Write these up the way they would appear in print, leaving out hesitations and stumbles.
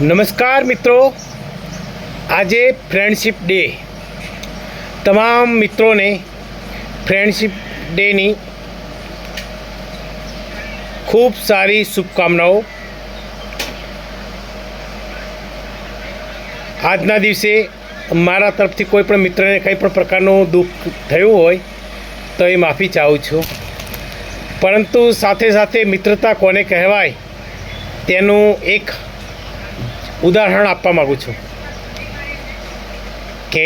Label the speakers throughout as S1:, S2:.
S1: નમસ્કાર મિત્રો, આજે ફ્રેન્ડશિપ ડે। તમામ મિત્રોને ફ્રેન્ડશિપ ડેની ખૂબ સારી શુભકામનાઓ। આજના દિવસે મારા તરફથી કોઈ પણ મિત્રને કંઈ પણ પ્રકારનું દુઃખ થયું હોય તો એ માફી ચાહું છું, પરંતુ સાથે સાથે મિત્રતા કોને કહેવાય તેનું એક ઉદાહરણ આપવા માગું છું કે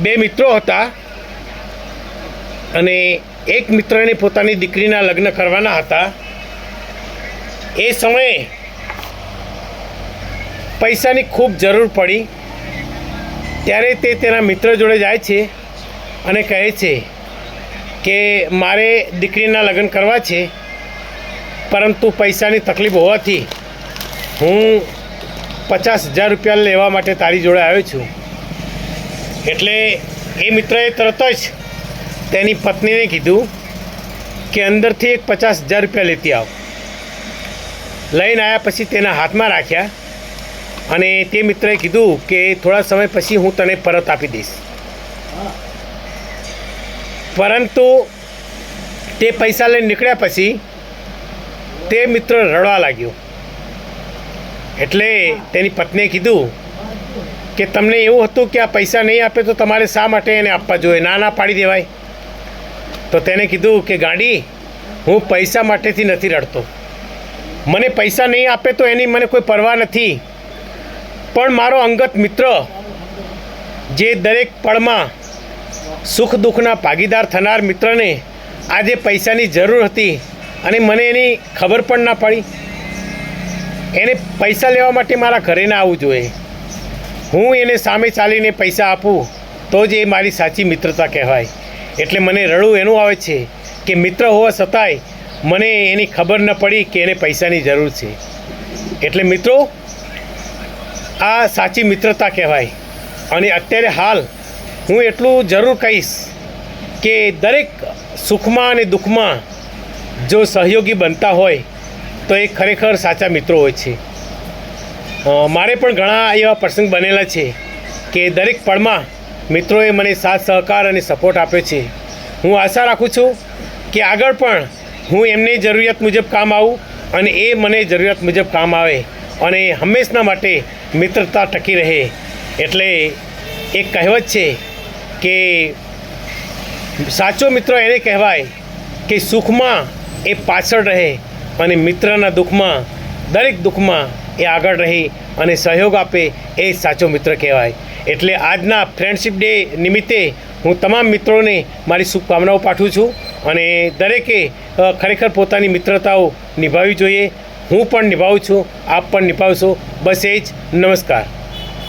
S1: બે મિત્રો હતા અને એક મિત્રને પોતાની દીકરીના લગ્ન કરવાના હતા। એ સમયે પૈસાની ખૂબ જરૂર પડી ત્યારે તે તેના મિત્ર જોડે જાય છે અને કહે છે કે મારે દીકરીના લગ્ન કરવા છે, પરંતુ પૈસાની તકલીફ હોવાથી હું 50,000 રૂપિયા લેવા માટે તારી જોડે આવ્યો છું। એટલે એ મિત્રએ તરત જ તેની પત્નીને કીધું કે અંદરથી એક 50,000 રૂપિયા લેતી આવ। લઈને આવ્યા પછી તેના હાથમાં રાખ્યા અને તે મિત્રએ કીધું કે થોડા સમય પછી હું તને પરત આપી દઈશ, પરંતુ તે પૈસા લઈને નીકળ્યા પછી તે મિત્ર રડવા લાગ્યો। એટલે તેની પત્નીએ કીધું કે તમને એવું હતું કે આ પૈસા નહીં આપે તો તમારે શા માટે એને આપવા જોઈએ, ના પાડી દેવાય। તો તેને કીધું કે ગાંડી, હું પૈસા માટેથી નથી રડતો, મને પૈસા નહીં આપે તો એની મને કોઈ પરવા નથી, પણ મારો અંગત મિત્ર જે દરેક પળમાં સુખ દુઃખના ભાગીદાર થનાર મિત્રને આજે પૈસાની જરૂર હતી અને મને એની ખબર પણ ના પડી। એને પૈસા લેવા માટે મારા ઘરે ના આવવું જોઈએ, હું એને સામે ચાલીને પૈસા આપું તો જ એ મારી સાચી મિત્રતા કહેવાય। એટલે મને રડવું એનું આવે છે કે મિત્ર હોવા છતાંય મને એની ખબર ન પડી કે એને પૈસાની જરૂર છે। એટલે મિત્રો, આ સાચી મિત્રતા કહેવાય। અને અત્યારે હાલ હું એટલું જરૂર કહીશ કે દરેક સુખમાં અને દુઃખમાં જો સહયોગી બનતા હોય તો એ ખરેખર સાચા મિત્રો હોય છે। મારે પણ ઘણા એવા પ્રસંગ બનેલા છે કે દરેક પળમાં મિત્રોએ મને સાથ સહકાર અને સપોર્ટ આપ્યો છે। હું આશા રાખું છું કે આગળ પણ હું એમની જરૂરિયાત મુજબ કામ આવું અને એ મને જરૂરિયાત મુજબ કામ આવે અને હંમેશના માટે મિત્રતા ટકી રહે। એટલે એક કહેવત છે કે સાચો મિત્ર એને કહેવાય કે સુખમાં એ પાછળ રહે અને મિત્રના દુઃખમાં, દરેક દુઃખમાં એ આગળ રહી અને સહયોગ આપે, એ સાચો મિત્ર કહેવાય। એટલે આજના ફ્રેન્ડશિપ ડે નિમિત્તે હું તમામ મિત્રોને મારી શુભકામનાઓ પાઠવું છું અને દરેકે ખરેખર પોતાની મિત્રતાઓ નિભાવવી જોઈએ। હું પણ નિભાવું છું, આપ પણ નિભાવશો, બસ એ જ। નમસ્કાર।